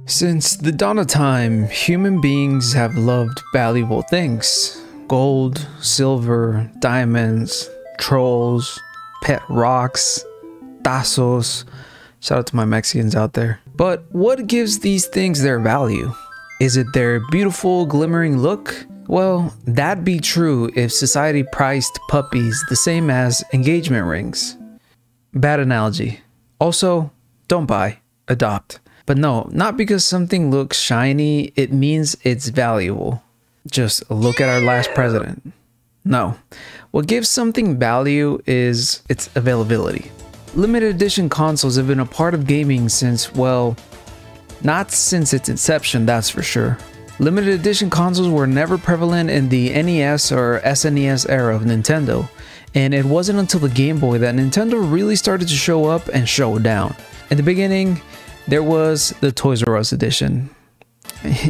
Since the dawn of time, human beings have loved valuable things. Gold, silver, diamonds, trolls, pet rocks, tazos. Shout out to my Mexicans out there. But what gives these things their value? Is it their beautiful, glimmering look? Well, that'd be true if society priced puppies the same as engagement rings. Bad analogy. Also, don't buy, adopt. But no, not because something looks shiny, it means it's valuable. Just look at our last president. No, what gives something value is its availability. Limited edition consoles have been a part of gaming since, well, not since its inception, that's for sure. Limited edition consoles were never prevalent in the NES or SNES era of Nintendo, and it wasn't until the Game Boy that Nintendo really started to show up and show down. In the beginning, there was the Toys R Us edition.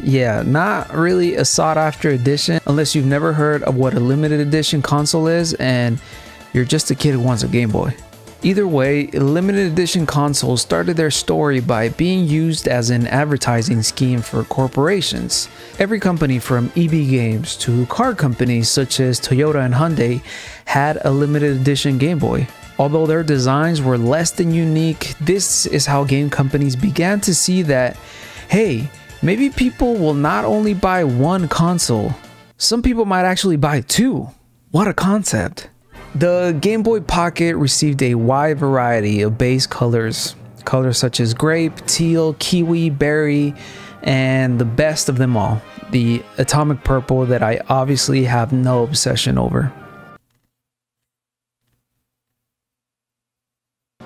Yeah, not really a sought-after edition unless you've never heard of what a limited edition console is and you're just a kid who wants a Game Boy. Either way, limited edition consoles started their story by being used as an advertising scheme for corporations. Every company from EB Games to car companies such as Toyota and Hyundai had a limited edition Game Boy. Although their designs were less than unique, this is how game companies began to see that, hey, maybe people will not only buy one console, some people might actually buy two. What a concept. The Game Boy Pocket received a wide variety of base colors. Colors such as grape, teal, kiwi, berry, and the best of them all, the atomic purple that I obviously have no obsession over.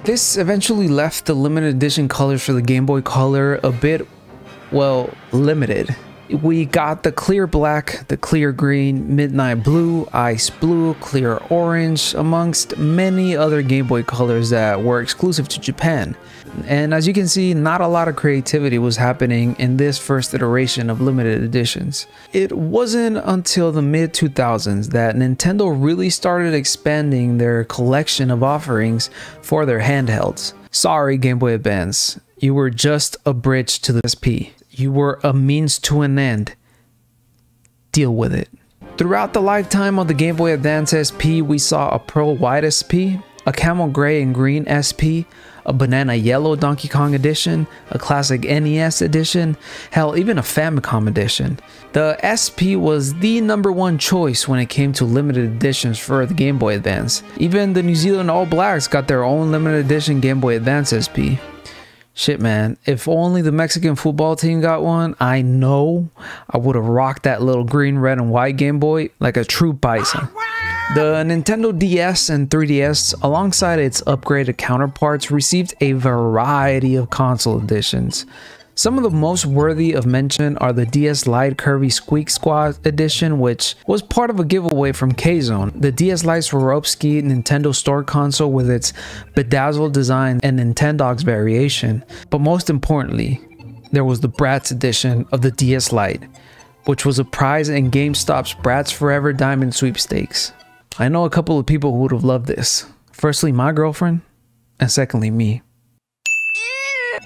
This eventually left the limited edition colors for the Game Boy Color a bit, well, limited. We got the clear black, the clear green, midnight blue, ice blue, clear orange, amongst many other Game Boy colors that were exclusive to Japan. And as you can see, not a lot of creativity was happening in this first iteration of limited editions. It wasn't until the mid-2000s that Nintendo really started expanding their collection of offerings for their handhelds. Sorry, Game Boy Advance, you were just a bridge to the SP. You were a means to an end. Deal with it. Throughout the lifetime of the Game Boy Advance SP, we saw a pearl white SP, a camel gray and green SP, a banana yellow Donkey Kong edition, a classic NES edition, hell, even a Famicom edition. The SP was the #1 choice when it came to limited editions for the Game Boy Advance. Even the New Zealand All Blacks got their own limited edition Game Boy Advance SP. Shit, man, if only the Mexican football team got one, I know I would have rocked that little green, red, and white Game Boy like a true paisa. The Nintendo DS and 3DS, alongside its upgraded counterparts, received a variety of console editions. Some of the most worthy of mention are the DS Lite Curvy Squeak Squad edition, which was part of a giveaway from K-Zone, the DS Lite Swarovski Nintendo Store console with its bedazzled design and Nintendogs variation. But most importantly, there was the Bratz edition of the DS Lite, which was a prize in GameStop's Bratz Forever Diamond Sweepstakes. I know a couple of people who would have loved this. Firstly, my girlfriend, and secondly, me.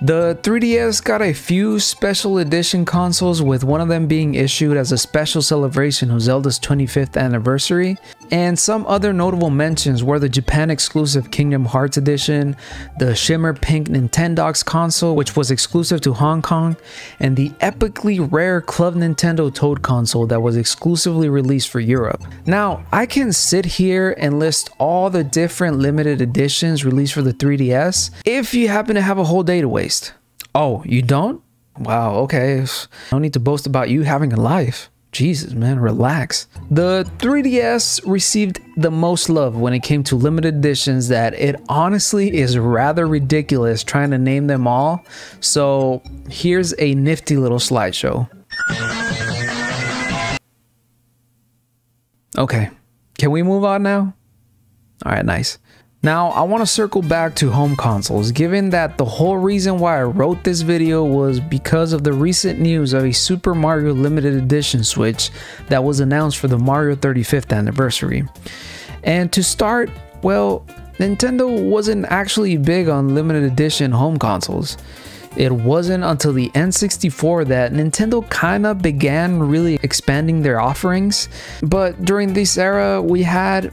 The 3DS got a few special edition consoles, with one of them being issued as a special celebration of Zelda's 25th anniversary, and some other notable mentions were the Japan exclusive Kingdom Hearts edition, the Shimmer Pink Nintendogs console, which was exclusive to Hong Kong, and the epically rare Club Nintendo Toad console that was exclusively released for Europe. Now, I can sit here and list all the different limited editions released for the 3DS if you happen to have a whole day to waste. Oh, you don't? Wow, okay. No need to boast about you having a life. Jesus, man, relax. The 3DS received the most love when it came to limited editions that it honestly is rather ridiculous trying to name them all. So here's a nifty little slideshow. Okay, can we move on now? All right, nice. Now, I want to circle back to home consoles, given that the whole reason why I wrote this video was because of the recent news of a Super Mario Limited Edition Switch that was announced for the Mario 35th anniversary. And to start, well, Nintendo wasn't actually big on limited edition home consoles. It wasn't until the N64 that Nintendo kinda began really expanding their offerings, but during this era we had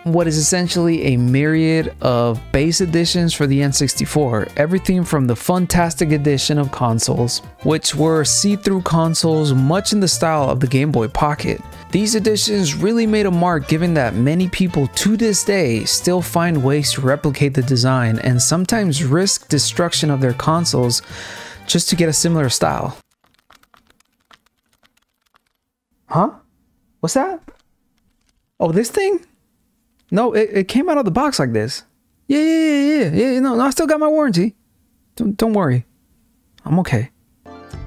what is essentially a myriad of base editions for the N64, everything from the Funtastic edition of consoles, which were see-through consoles much in the style of the Game Boy Pocket. These editions really made a mark, given that many people to this day still find ways to replicate the design and sometimes risk destruction of their consoles just to get a similar style. Huh? What's that? Oh, this thing? No, it came out of the box like this. Yeah. No, I still got my warranty. Don't worry. I'm okay.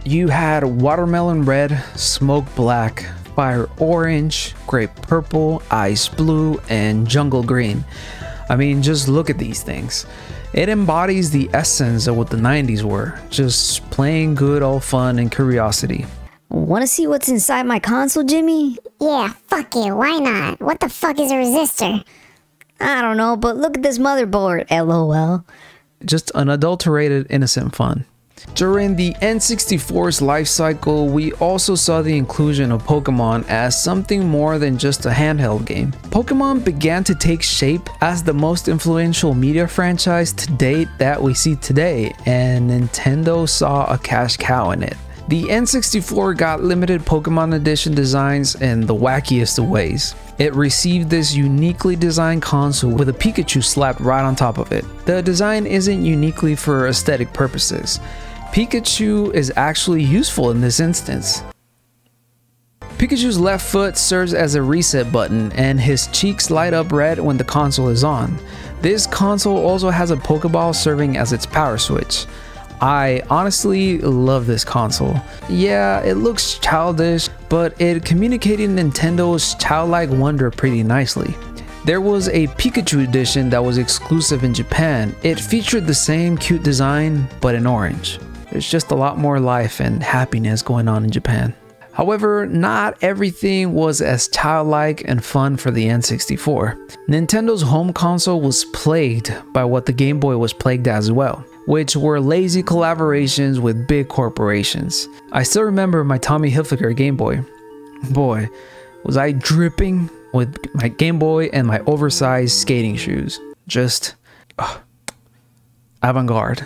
You had watermelon red, smoke black, fire orange, grape purple, ice blue, and jungle green. I mean, just look at these things. It embodies the essence of what the 90s were. Just plain good old fun and curiosity. Wanna see what's inside my console, Jimmy? Yeah, fuck it, why not? What the fuck is a resistor? I don't know, but look at this motherboard, lol. Just unadulterated, innocent fun. During the N64's life cycle, we also saw the inclusion of Pokemon as something more than just a handheld game. Pokemon began to take shape as the most influential media franchise to date that we see today, and Nintendo saw a cash cow in it. The N64 got limited Pokemon edition designs in the wackiest of ways. It received this uniquely designed console with a Pikachu slapped right on top of it. The design isn't uniquely for aesthetic purposes. Pikachu is actually useful in this instance. Pikachu's left foot serves as a reset button, and his cheeks light up red when the console is on. This console also has a Pokeball serving as its power switch. I honestly love this console. Yeah, it looks childish, but it communicated Nintendo's childlike wonder pretty nicely. There was a Pikachu edition that was exclusive in Japan. It featured the same cute design, but in orange. There's just a lot more life and happiness going on in Japan. However, not everything was as childlike and fun for the N64. Nintendo's home console was plagued by what the Game Boy was plagued as well, which were lazy collaborations with big corporations. I still remember my Tommy Hilfiger Game Boy. Boy, was I dripping with my Game Boy and my oversized skating shoes. Just avant-garde.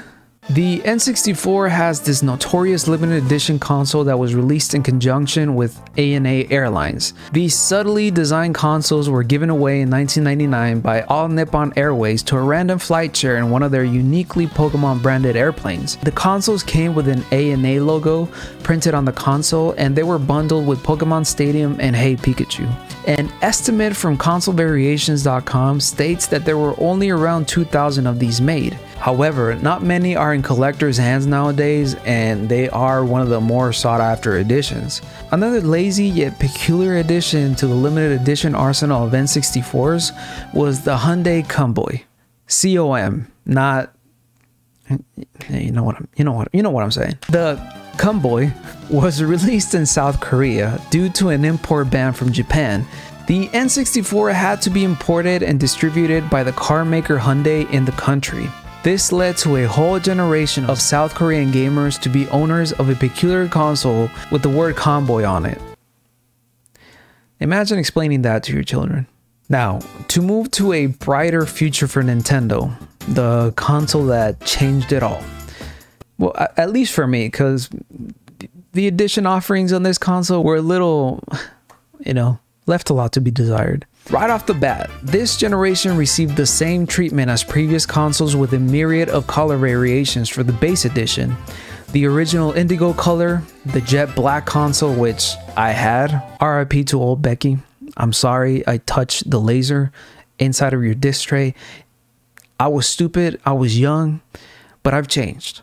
The N64 has this notorious limited edition console that was released in conjunction with ANA Airlines. These subtly designed consoles were given away in 1999 by All Nippon Airways to a random flight chair in one of their uniquely Pokemon branded airplanes. The consoles came with an ANA logo printed on the console, and they were bundled with Pokemon Stadium and Hey Pikachu. An estimate from consolevariations.com states that there were only around 2,000 of these made. However, not many are in collectors' hands nowadays, and they are one of the more sought after editions. Another lazy yet peculiar addition to the limited edition arsenal of N64s was the Hyundai Comboy. COM, not you know what I'm saying. The Comboy was released in South Korea due to an import ban from Japan. The N64 had to be imported and distributed by the car maker Hyundai in the country. This led to a whole generation of South Korean gamers to be owners of a peculiar console with the word Comboy on it. Imagine explaining that to your children. Now, to move to a brighter future for Nintendo, the console that changed it all. Well, at least for me, because the edition offerings on this console were a little, left a lot to be desired. Right off the bat, this generation received the same treatment as previous consoles with a myriad of color variations for the base edition. The original indigo color, the jet black console, which I had, RIP to old Becky. I'm sorry I touched the laser inside of your disc tray. I was stupid, I was young, but I've changed.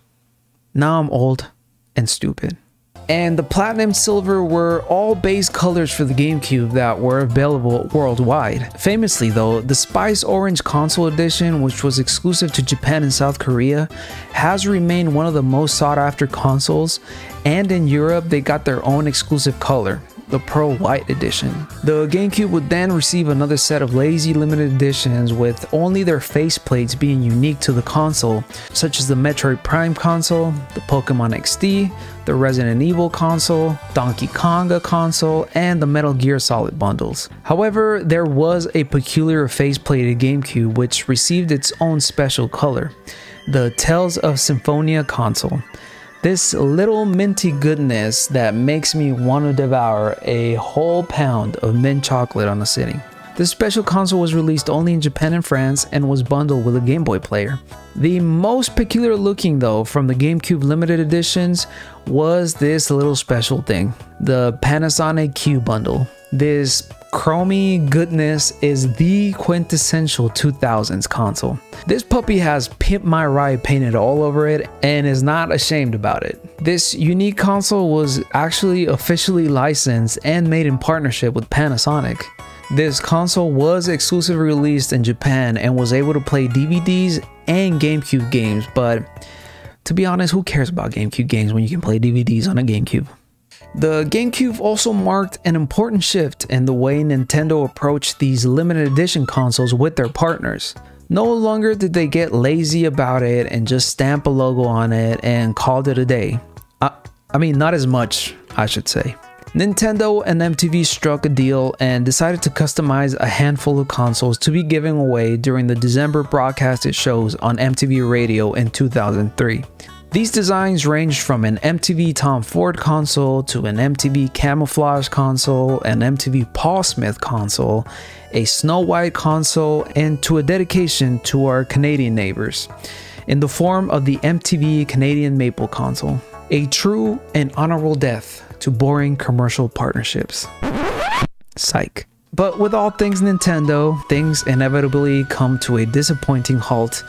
Now I'm old and stupid. And the platinum silver were all base colors for the Gamecube that were available worldwide. Famously though, the Spice Orange console edition, which was exclusive to Japan and South Korea, has remained one of the most sought after consoles, and in Europe they got their own exclusive color. the Pearl White Edition. The GameCube would then receive another set of lazy limited editions with only their faceplates being unique to the console, such as the Metroid Prime console, the Pokemon XD, the Resident Evil console, Donkey Konga console, and the Metal Gear Solid bundles. However, there was a peculiar faceplated GameCube which received its own special color, the Tales of Symphonia console. This little minty goodness that makes me want to devour a whole pound of mint chocolate on a sitting. This special console was released only in Japan and France and was bundled with a Game Boy player. The most peculiar looking though from the GameCube limited editions was this little special thing, the Panasonic Q bundle. This chromy goodness is the quintessential 2000s console. This puppy has Pimp My Ride painted all over it and is not ashamed about it. This unique console was actually officially licensed and made in partnership with Panasonic. This console was exclusively released in Japan and was able to play DVDs and GameCube games, but to be honest, who cares about GameCube games when you can play DVDs on a GameCube? The GameCube also marked an important shift in the way Nintendo approached these limited edition consoles with their partners. No longer did they get lazy about it and just stamp a logo on it and called it a day. I mean, not as much, I should say. Nintendo and MTV struck a deal and decided to customize a handful of consoles to be given away during the December broadcasted shows on MTV Radio in 2003. These designs ranged from an MTV Tom Ford console to an MTV Camouflage console, an MTV Paul Smith console, a Snow White console, and to a dedication to our Canadian neighbors in the form of the MTV Canadian Maple console. A true and honorable death to boring commercial partnerships. Psych. But with all things Nintendo, things inevitably come to a disappointing halt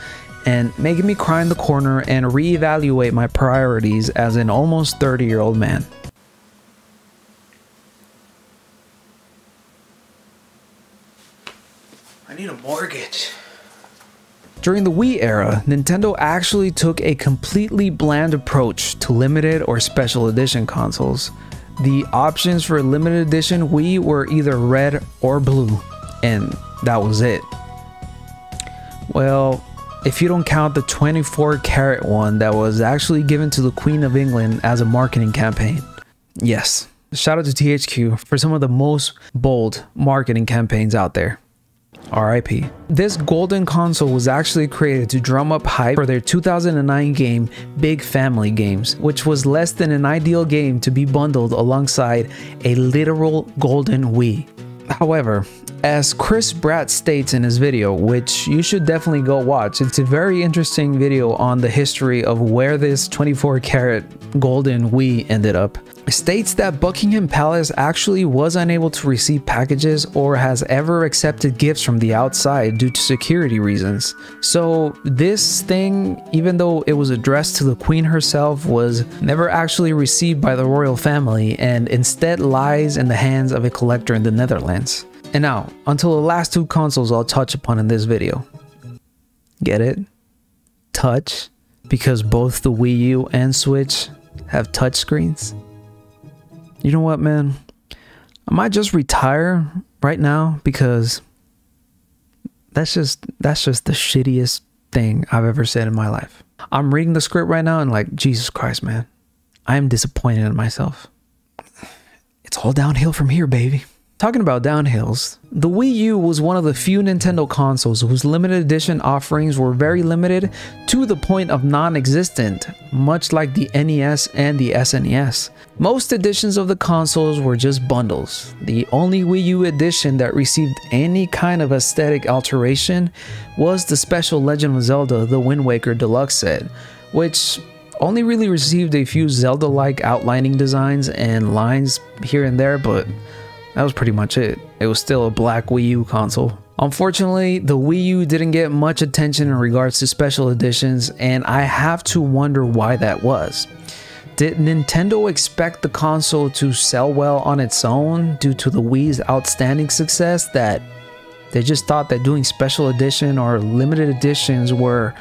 and making me cry in the corner and reevaluate my priorities as an almost 30-year-old man. I need a mortgage. During the Wii era, Nintendo actually took a completely bland approach to limited or special edition consoles. The options for limited edition Wii were either red or blue, and that was it. Well, if you don't count the 24-karat one that was actually given to the Queen of England as a marketing campaign. Yes, shout out to THQ for some of the most bold marketing campaigns out there. RIP. This golden console was actually created to drum up hype for their 2009 game Big Family Games, which was less than an ideal game to be bundled alongside a literal golden Wii. However, as Chris Bratt states in his video, which you should definitely go watch, it's a very interesting video on the history of where this 24-karat golden Wii ended up, states that Buckingham Palace actually was unable to receive packages or has ever accepted gifts from the outside due to security reasons. So this thing, even though it was addressed to the Queen herself, was never actually received by the royal family and instead lies in the hands of a collector in the Netherlands. And now, until the last two consoles I'll touch upon in this video. Get it? Touch? Because both the Wii U and Switch have touch screens? You know what, man? I might just retire right now because that's just the shittiest thing I've ever said in my life. I'm reading the script right now and like, Jesus Christ, man. I am disappointed in myself. It's all downhill from here, baby. Talking about downhills, the Wii U was one of the few Nintendo consoles whose limited edition offerings were very limited to the point of non-existent, much like the NES and the SNES. Most editions of the consoles were just bundles. The only Wii U edition that received any kind of aesthetic alteration was the special Legend of Zelda The Wind Waker Deluxe set, which only really received a few Zelda-like outlining designs and lines here and there, but that was pretty much it. It was still a black Wii U console. Unfortunately, the Wii U didn't get much attention in regards to special editions, and I have to wonder why that was. Did Nintendo expect the console to sell well on its own due to the Wii's outstanding success that they just thought that doing special edition or limited editions were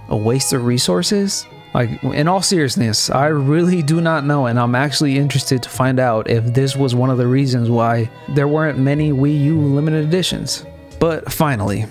a waste of resources? Like, in all seriousness, I really do not know, and I'm actually interested to find out if this was one of the reasons why there weren't many Wii U limited editions. But finally,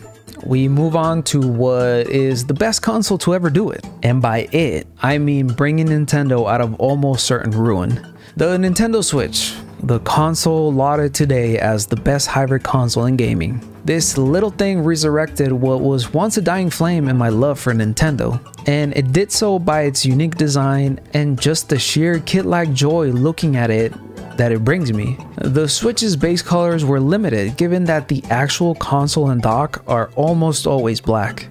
we move on to what is the best console to ever do it. And by it, I mean bringing Nintendo out of almost certain ruin. The Nintendo Switch, the console lauded today as the best hybrid console in gaming. This little thing resurrected what was once a dying flame in my love for Nintendo, and it did so by its unique design and just the sheer kid-like joy looking at it that it brings me. The Switch's base colors were limited given that the actual console and dock are almost always black.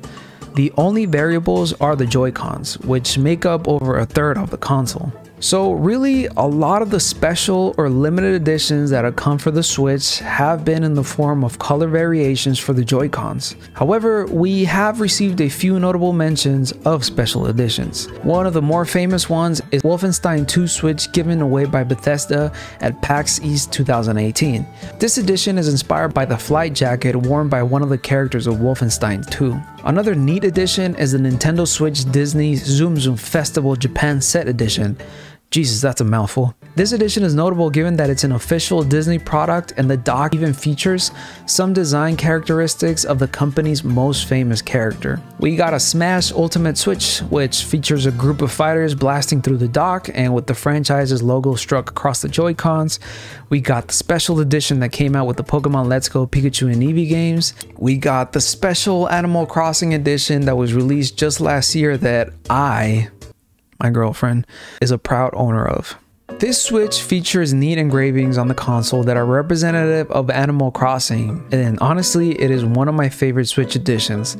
The only variables are the Joy-Cons, which make up over a third of the console. So really, a lot of the special or limited editions that have come for the Switch have been in the form of color variations for the Joy-Cons. However, we have received a few notable mentions of special editions. One of the more famous ones is Wolfenstein 2 Switch given away by Bethesda at PAX East 2018. This edition is inspired by the flight jacket worn by one of the characters of Wolfenstein 2. Another neat addition is the Nintendo Switch Disney Zoom Zoom Festival Japan Set Edition. Jesus, that's a mouthful. This edition is notable given that it's an official Disney product and the dock even features some design characteristics of the company's most famous character. We got a Smash Ultimate Switch, which features a group of fighters blasting through the dock and with the franchise's logo struck across the Joy-Cons. We got the special edition that came out with the Pokemon Let's Go Pikachu and Eevee games. We got the special Animal Crossing edition that was released just last year that my girlfriend, is a proud owner of. This Switch features neat engravings on the console that are representative of Animal Crossing, and honestly, it is one of my favorite Switch editions,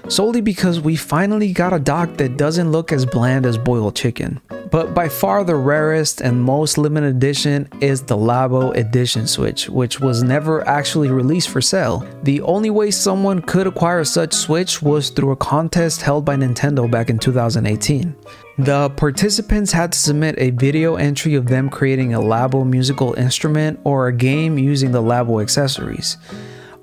solely because we finally got a dock that doesn't look as bland as boiled chicken. But by far the rarest and most limited edition is the Labo Edition Switch, which was never actually released for sale. The only way someone could acquire such Switch was through a contest held by Nintendo back in 2018. The participants had to submit a video entry of them creating a Labo musical instrument or a game using the Labo accessories.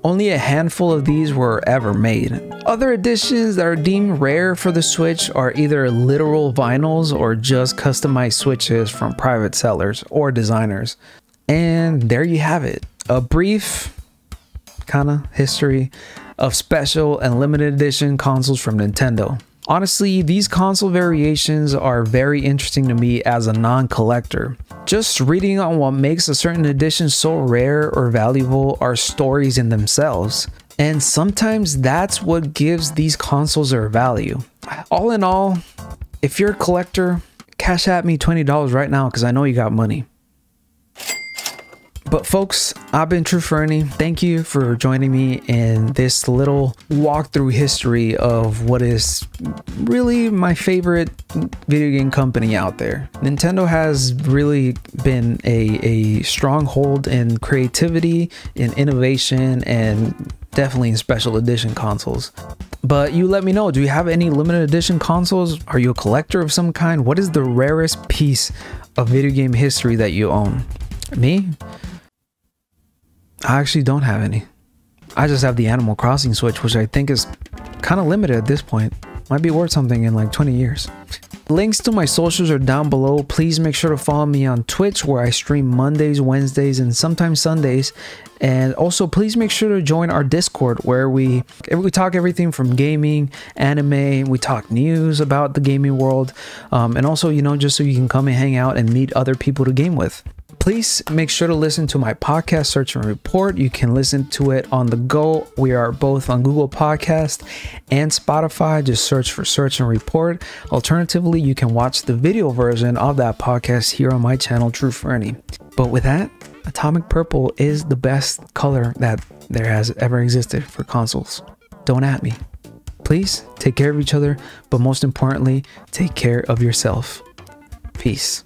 Only a handful of these were ever made. Other editions that are deemed rare for the Switch are either literal vinyls or just customized Switches from private sellers or designers. And there you have it, a brief kind of history of special and limited edition consoles from Nintendo. Honestly, these console variations are very interesting to me as a non-collector. Just reading on what makes a certain edition so rare or valuable are stories in themselves. And sometimes that's what gives these consoles their value. All in all, if you're a collector, cash at me $20 right now because I know you got money. But folks, I've been TrueFernie. Thank you for joining me in this little walkthrough history of what is really my favorite video game company out there. Nintendo has really been a stronghold in creativity, in innovation, and definitely in special edition consoles. But you let me know, do you have any limited edition consoles? Are you a collector of some kind? What is the rarest piece of video game history that you own? Me? I actually don't have any. I just have the Animal Crossing Switch, which I think is kind of limited at this point. Might be worth something in like 20 years. Links to my socials are down below. Please make sure to follow me on Twitch, where I stream Mondays, Wednesdays, and sometimes Sundays. And also, please make sure to join our Discord, where we talk everything from gaming, anime, we talk news about the gaming world, and also, you know, just so you can come and hang out and meet other people to game with. Please make sure to listen to my podcast, Search and Report. You can listen to it on the go. We are both on Google Podcast and Spotify. Just search for Search and Report. Alternatively, you can watch the video version of that podcast here on my channel, TrueFernie. But with that, Atomic Purple is the best color that there has ever existed for consoles. Don't at me. Please take care of each other, but most importantly, take care of yourself. Peace.